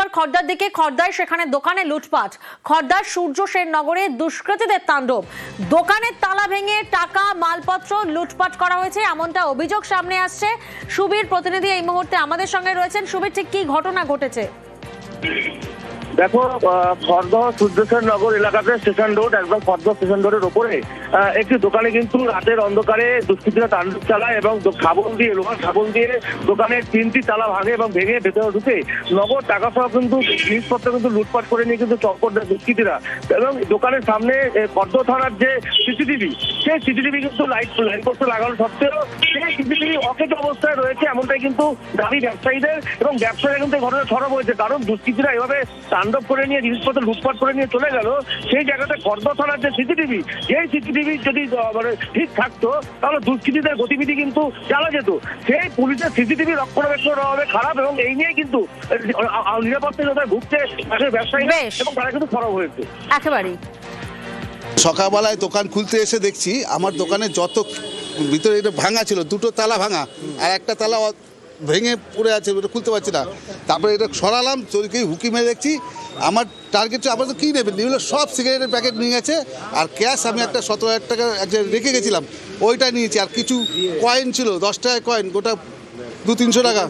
এবার খড়দার দিকে। খড়দায় সেখানে দোকানে লুটপাট। খড়দার সূর্য সেন নগরে দুষ্কৃতীদের তাণ্ডব। দোকানের তালা ভেঙে টাকা মালপত্র লুটপাট করা হয়েছে, এমনটা অভিযোগ সামনে আসছে। সুবীর প্রতিনিধি এই মুহূর্তে আমাদের সঙ্গে রয়েছেন। সুবীর, ঠিক কি ঘটনা ঘটেছে? দেখো, খড়দহ সূর্যসেন নগর এলাকাতে স্টেশন রোড, একদম খড়দহ স্টেশন রোডের ওপরে একটি দোকানে কিন্তু রাতের অন্ধকারে দুষ্কৃতীরা তাণ্ডব চালায় এবং লোহার শাবল দিয়ে দোকানের 3টি তালা ভাঙে এবং ভেঙে ভেতরে ঢুকে নগদ টাকা সহ কিন্তু জিনিসপত্র কিন্তু লুটপাট করে নিয়ে কিন্তু চক্কর দেয় দুষ্কৃতীরা। এবং দোকানের সামনে খড়দহ থানার যে সিসিটিভি, সেই সিসিটিভি কিন্তু লাইট পোস্টে লাগানো সত্ত্বেও সেই সিসিটিভি অকেজ অবস্থায় রয়েছে, এমনটাই কিন্তু দাবি ব্যবসায়ীদের। এবং ব্যবসায়ীরা কিন্তু এই ঘটনা সরব হয়েছে, কারণ দুষ্কৃতীরা এভাবে তাণ্ডব করে নিয়ে জিনিসপত্র লুটপাট করে নিয়ে চলে গেল। সেই জায়গাতে খড়দহ থানার যে সিসিটিভি, সেই সিসিটিভি যদি ঠিক থাকতো তাহলে দুষ্কৃতীদের গতিবিধি কিন্তু জানা যেত। সেই পুলিশের সিসিটিভি রক্ষণাবেক্ষণ হবে খারাপ, এবং এই নিয়ে কিন্তু নিরাপত্তা ভুগছে ব্যবসায়ীরা এবং তারা কিন্তু সরব হয়েছে। একেবারেই সকালবেলায় দোকান খুলতে এসে দেখছি আমার দোকানে যত ভিতরে এটা ভাঙা ছিল, 2টো তালা ভাঙা আর একটা তালা ভেঙে পড়ে আছে, ওটা খুলতে পারছি না। তারপরে এটা সরালাম, চোরকে হুকি মেরে দেখছি আমার টার্গেট আমার তো কী নেবেন, নিল সব সিগারেটের প্যাকেট নিয়ে গেছে। আর ক্যাশ আমি একটা 17,000 টাকা রেখে গেছিলাম, ওইটা নিয়েছি। আর কিছু কয়েন ছিল, 10 টাকার কয়েন, গোটা 200-300 টাকা।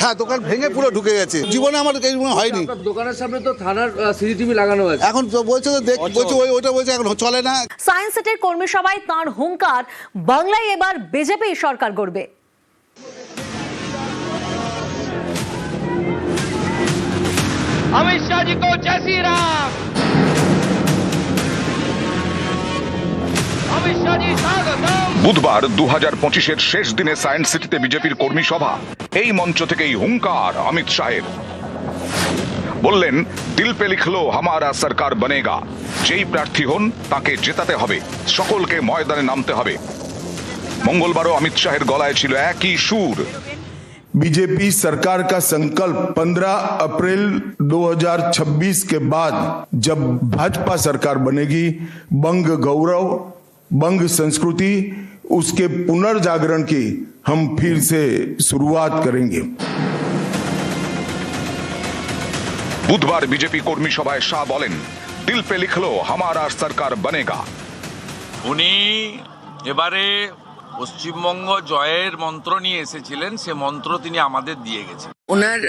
হ্যাঁ, দোকান ভেঙে পুরো ঢুকে গেছে। জীবনে আমার এই হয়নি। দোকানের সামনে তো থানার সিসিটিভি লাগানো আছে, এখন বলছে তো বলছে ওইটা বলছে এখন চলে না। সায়েন্স সিটির কর্মী সভায় তাঁর হুঙ্কার, বাংলায় এবার বিজেপি সরকার গড়বে। अमित शाह जी को जय श्री राम। अमित शाह जी स्वागतम। বুধবার 2025-এর শেষ দিনে সায়েন্স সিটিতে বিজেপির কর্মী সভা। এই মঞ্চ থেকেই হুঙ্কার অমিত শাহের। বললেন, দিল পে লিখলো হামারা সরকার বনেগা। যেই প্রার্থী হন তাকে জেতাতে হবে, সকলকে ময়দানে নামতে হবে। মঙ্গলবারও অমিত শাহের গলায় ছিল একই সুর। बीजेपी सरकार का संकल्प 15 अप्रैल 2026 के बाद जब भाजपा सरकार बनेगी, बंग गौरव, बंग संस्कृति, उसके पुनर्जागरण की हम फिर से शुरुआत करेंगे। বুধবার বিজেপি কর্মী সভায় শাহ বলেন, দিল পে লিখলো হামারা সরকার বনেগা। উনি এবারে পশ্চিমবঙ্গ জয়ের মন্ত্র নিয়ে এসেছিলেন, সে মন্ত্র তিনি আমাদের দিয়ে গেছেন। ওনার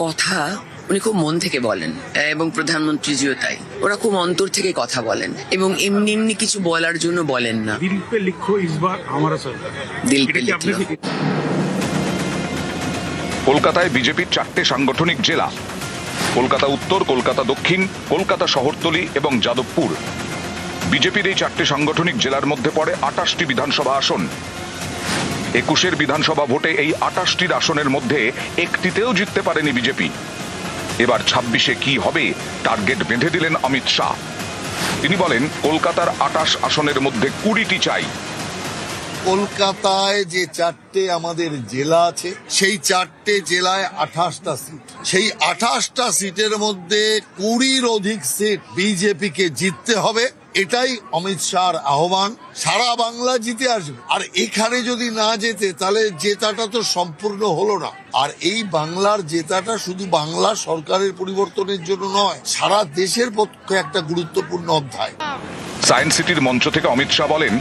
কথা উনি খুব মন থেকে বলেন, এবং প্রধানমন্ত্রীজিও তাই। ওরা খুব অন্তর থেকে কথা বলেন এবং এমনি এমনি কিছু বলার জন্য বলেন না। দিল পে লিখো ইসবার হামারা সরকার। দিল পে লিখো। কলকাতায় বিজেপির 4টে সাংগঠনিক জেলা, কলকাতা উত্তর, কলকাতা দক্ষিণ, কলকাতা শহরতলি এবং যাদবপুর। বিজেপির এই 4টে সাংগঠনিক জেলার মধ্যে পড়ে 28টি বিধানসভা আসন। 21-এর বিধানসভা ভোটে এই 28টির আসনের মধ্যে একটিতেও জিততে পারেনি বিজেপি। এবার 26-এ কি হবে টার্গেট বেঁধে দিলেন অমিত শাহ। তিনি বলেন, কলকাতার 28 আসনের মধ্যে 20টি চাই। কলকাতায় যে 4টে আমাদের জেলা আছে, সেই 4টে জেলায় 28টা সিট। সেই 28টা সিটের মধ্যে 20-র অধিক সিট বিজেপিকে জিততে হবে। এটাই অমিত শাহর আহ্বান। সারা বাংলা জিতে আসবে, আর এখানে যদি না জেতে তাহলে জেতাটা তো সম্পূর্ণ হলো না। আর এই বাংলার জেতাটা শুধু বাংলা সরকারের পরিবর্তনের জন্য নয়, সারা দেশের পক্ষে একটা গুরুত্বপূর্ণ অধ্যায়। সায়েন্স সিটির মঞ্চ থেকে অমিত শাহ বলেন,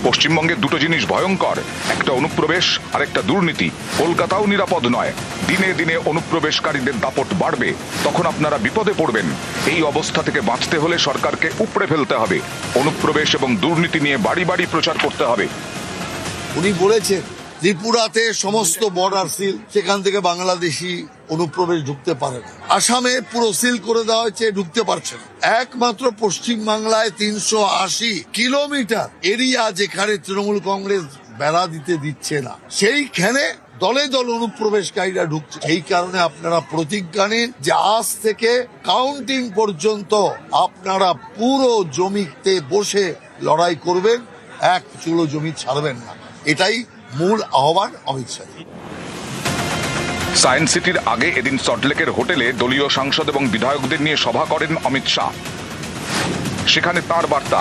পশ্চিমবঙ্গের 2টো জিনিস ভয়ঙ্কর, একটা অনুপ্রবেশ আর একটা দুর্নীতি। কলকাতাও নিরাপদ নয়। দিনে দিনে অনুপ্রবেশকারীদের দাপট বাড়বে, তখন আপনারা বিপদে পড়বেন। এই অবস্থা থেকে বাঁচতে হলে সরকারকে উপড়ে ফেলতে হবে। অনুপ্রবেশ এবং দুর্নীতি নিয়ে বাড়ি বাড়ি প্রচার করতে হবে। উনি বলেছেন, ত্রিপুরাতে সমস্ত বর্ডার সিল, সেখান থেকে বাংলাদেশি অনুপ্রবেশ ঢুকতে পারে না। আসামে পুরো সিল করে দেওয়া হয়েছে, ঢুকতে পারছে না। একমাত্র পশ্চিম বাংলায় 380 কিলোমিটার এরিয়া যেখানে তৃণমূল কংগ্রেস বেড়া দিতে দিচ্ছে না, সেইখানে দলে দল অনুপ্রবেশকারীরা ঢুকছে। এই কারণে আপনারা প্রতিজ্ঞা নিন যে আজ থেকে কাউন্টিং পর্যন্ত আপনারা পুরো জমিতে বসে লড়াই করবেন, এক চুলো জমি ছাড়বেন না। এটাই মূল আহ্বান অমিত শাহ। সায়েন্স সিটির আগে এদিন সল্টলেকের হোটেলে দলীয় সাংসদ এবং বিধায়কদের নিয়ে সভা করেন অমিত শাহ। সেখানে তার বার্তা,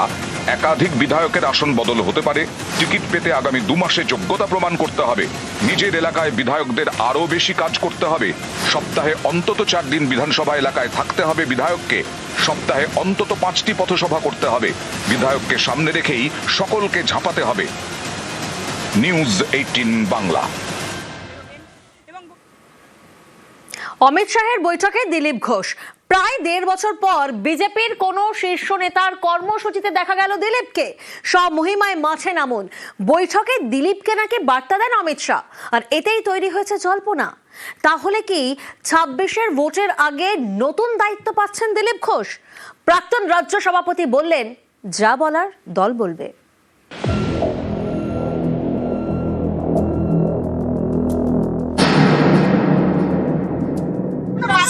একাধিক বিধায়কের আসন বদল হতে পারে। টিকিট পেতে আগামী 2 মাসে যোগ্যতা প্রমাণ করতে হবে। নিজের এলাকায় বিধায়কদের আরো বেশি কাজ করতে হবে। সপ্তাহে অন্তত 4 দিন বিধানসভা এলাকায় থাকতে হবে বিধায়ককে। সপ্তাহে অন্তত 5টি পথসভা করতে হবে। বিধায়ককে সামনে রেখেই সকলকে ঝাঁপাতে হবে। নিউজ 18 বাংলা। অমিত শাহের বৈঠকে দিলীপ ঘোষ। প্রায় 1.5 বছর পর বিজেপির কোন শীর্ষ নেতার কর্মসূচিতে দেখা গেল দিলীপকে। সব মহিমায় মাঠে নামুন। বৈঠকে দিলীপকে নাকি বার্তা দেন অমিত শাহ, আর এতেই তৈরি হয়েছে জল্পনা। তাহলে কি 26-এর ভোটের আগে নতুন দায়িত্ব পাচ্ছেন দিলীপ ঘোষ? প্রাক্তন রাজ্য সভাপতি বললেন, যা বলার দল বলবে।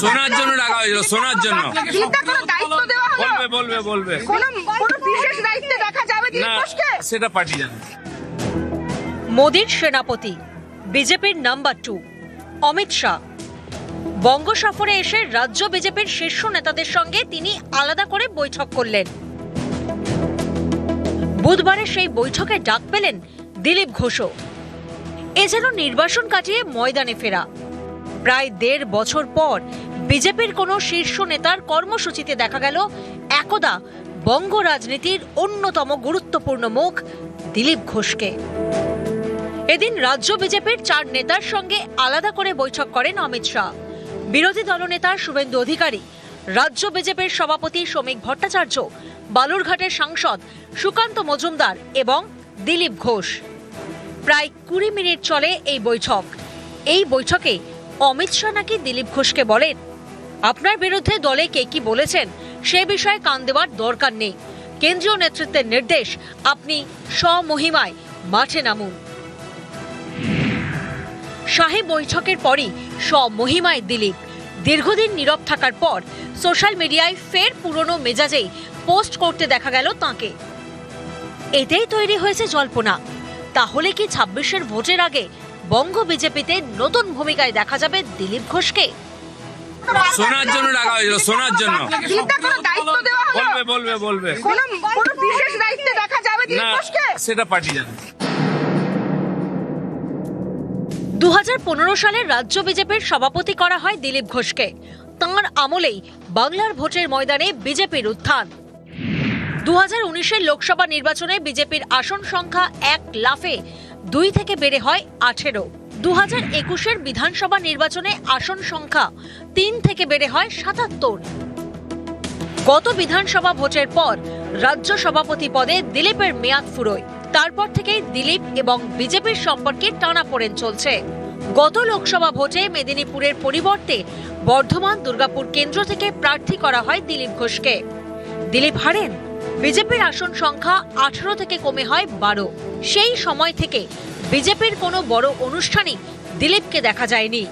শোনার জন্য ডাকা হয়েছিল, শোনার জন্য। বলবে না, সেটা পার্টি জানে। মোদির সেনাপতি, বিজেপির নাম্বার 2 অমিত শাহ বঙ্গ সফরে এসে রাজ্য বিজেপির শীর্ষ নেতাদের সঙ্গে তিনি আলাদা করে বৈঠক করলেন। বুধবারে সেই বৈঠকে ডাক পেলেন দিলীপ ঘোষও। এ যেন নির্বাচন কাটিয়ে ময়দানে ফেরা। প্রায় 1.5 বছর পর বিজেপির কোন শীর্ষ নেতার কর্মসূচিতে দেখা গেল একদা বঙ্গ রাজনীতির অন্যতম গুরুত্বপূর্ণ মুখ দিলীপ ঘোষকে। এদিন রাজ্য বিজেপির 4 নেতার সঙ্গে আলাদা করে বৈঠক করেন অমিত শাহ। বিরোধী দলনেতা শুভেন্দু অধিকারী, রাজ্য বিজেপির সভাপতি শ্রমিক ভট্টাচার্য, বালুরঘাটের সাংসদ সুকান্ত মজুমদার এবং দিলীপ ঘোষ। প্রায় 20 মিনিট চলে এই বৈঠক। এই বৈঠকে অমিত শাহ নাকি দিলীপ ঘোষকে বলেন, আপনার বিরুদ্ধে দলে কে কি বলেছেন সে বিষয়ে কান দেওয়ার দরকার নেই। কেন্দ্রীয় নেতৃত্বের নির্দেশ, আপনি স্বমহিমায় মাঠে নামুন। শাহী বৈঠকের পরই স্বমহিমায় দিলীপ। দীর্ঘদিন নীরব থাকার পর সোশ্যাল মিডিয়ায় ফের পুরনো মেজাজেই পোস্ট করতে দেখা গেল তাঁকে। এতেই তৈরি হয়েছে জল্পনা। তাহলে কি 26-এর ভোটের আগে বঙ্গ বিজেপিতে নতুন ভূমিকায় দেখা যাবে দিলীপ ঘোষকে? শোনার জন্য ডাকা হয়েছিল, শোনার জন্য। বলবে না, সেটা পার্টি জানে। 2015 সালে রাজ্য বিজেপির সভাপতি করা হয় দিলীপ ঘোষকে। তাঁর আমলেই বাংলার ভোটের ময়দানে বিজেপির উত্থান। 2019-এর লোকসভা নির্বাচনে বিজেপির আসন সংখ্যা 1 লাফে 2 থেকে বেড়ে হয় 18। 2021-এর বিধানসভা নির্বাচনে আসন সংখ্যা 3 থেকে বেড়ে হয় 77। গত বিধানসভা ভোটের পর রাজ্য সভাপতি পদে দিলীপের মেয়াদ ফুরোয়। তারপর থেকেই দিলীপ এবং বিজেপির সম্পর্কে টানাপোড়েন চলছে। গত লোকসভা ভোটে মেদিনীপুরের পরিবর্তে বর্ধমান দুর্গাপুর কেন্দ্র থেকে প্রার্থী করা হয় দিলীপ ঘোষকে। দিলীপ হারেন। বিজেপির আসন সংখ্যা 18 থেকে কমে হয় 12। সেই সময় থেকে বিজেপির কোনো বড় অনুষ্ঠানই দিলীপকে দেখা যায়নি।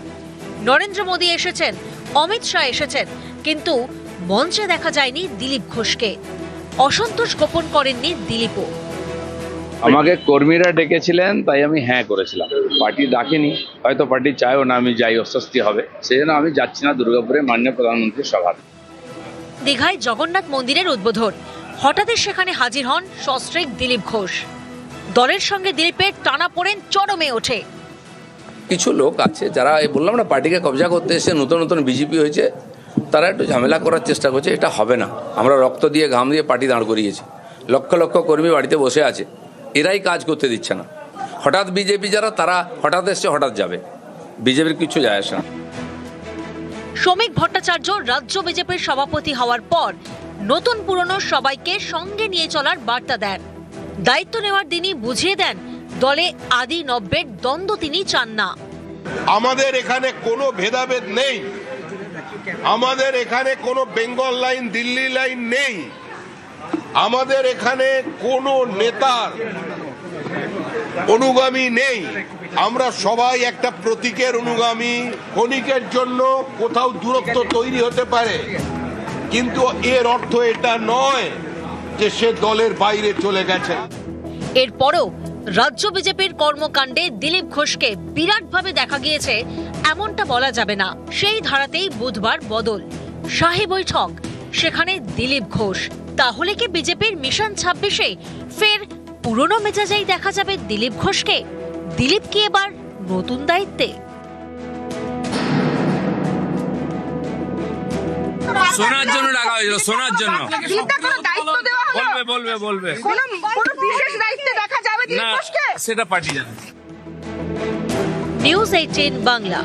নরেন্দ্র মোদী এসেছেন, অমিত শাহ এসেছেন, কিন্তু মঞ্চে দেখা যায়নি দিলীপ ঘোষকে। অসন্তোষ গোপন করেননি দিলীপও। আমাকে কর্মীরা ডেকেছিলেন, তাই আমি হ্যাঁ করেছিলাম। পার্টি ডাকেনি, হয়তো পার্টি চায়ও না আমি যাই, অস্বস্তি হবে, সেই জন্য আমি যাচ্ছি না দুর্গাপুরে মাননীয় প্রধানমন্ত্রীর সভা। দীঘায় জগন্নাথ মন্দিরের উদ্বোধন, হঠাৎই সেখানে হাজির হন সস্ত্রীক দিলীপ ঘোষ। দলের সঙ্গে দিলীপের টানাপোড়েন চরমে ওঠে। কিছু লোক আছে যারা বললাম না পার্টিকে কবজা করতে এসে নতুন নতুন বিজেপি হয়েছে, তারা একটু ঝামেলা করার চেষ্টা করছে। এটা হবে না। আমরা রক্ত দিয়ে ঘাম দিয়ে পার্টি দাঁড় করিয়েছি। লক্ষ লক্ষ কর্মী বাড়িতে বসে আছে, এরাই কাজ করতে দিচ্ছে না। হঠাৎ বিজেপি যারা, তারা হঠাৎ এসছে হঠাৎ যাবে, বিজেপির কিছু যায় আসে না। শ্রমিক ভট্টাচার্য রাজ্য বিজেপির সভাপতি হওয়ার পর নতুন পুরনো সবাইকে সঙ্গে নিয়ে চলার বার্তা দেন। দায়িত্ব নেওয়ার দিনই বুঝিয়ে দেন দলে আদি নব্যের দ্বন্দ্ব তিনি চান না। আমাদের এখানে কোনো ভেদাভেদ নেই, আমাদের এখানে কোনো বেঙ্গল লাইন দিল্লি লাইন নেই, আমাদের এখানে কোনো নেতার অনুগামী নেই। আমরা সবাই একটা প্রতীকের অনুগামী। ক্ষণিকের জন্য কোথাও দূরত্ব তৈরি হতে পারে, কিন্তু এর অর্থ এটা নয় যে সে দলের বাইরে চলে গেছে। এরপরও রাজ্য বিজেপির কর্মকাণ্ডে দিলীপ ঘোষকে বিরাটভাবে দেখা গিয়েছে এমনটা বলা যাবে না। সেই ধারাতেই বুধবার বদল। শাহী বৈঠক, সেখানে দিলীপ ঘোষ। তাহলে কি বিজেপির মিশন 26-এ ফের পুরনো মেজাজেই দেখা যাবে দিলীপ ঘোষকে? দিলীপ কি এবার নতুন দায়িত্বে? শোনার জন্য ডাকা হয়েছিল, শোনার জন্য। বলবে না, সেটা পার্টি জানে। নিউজ 18 বাংলা।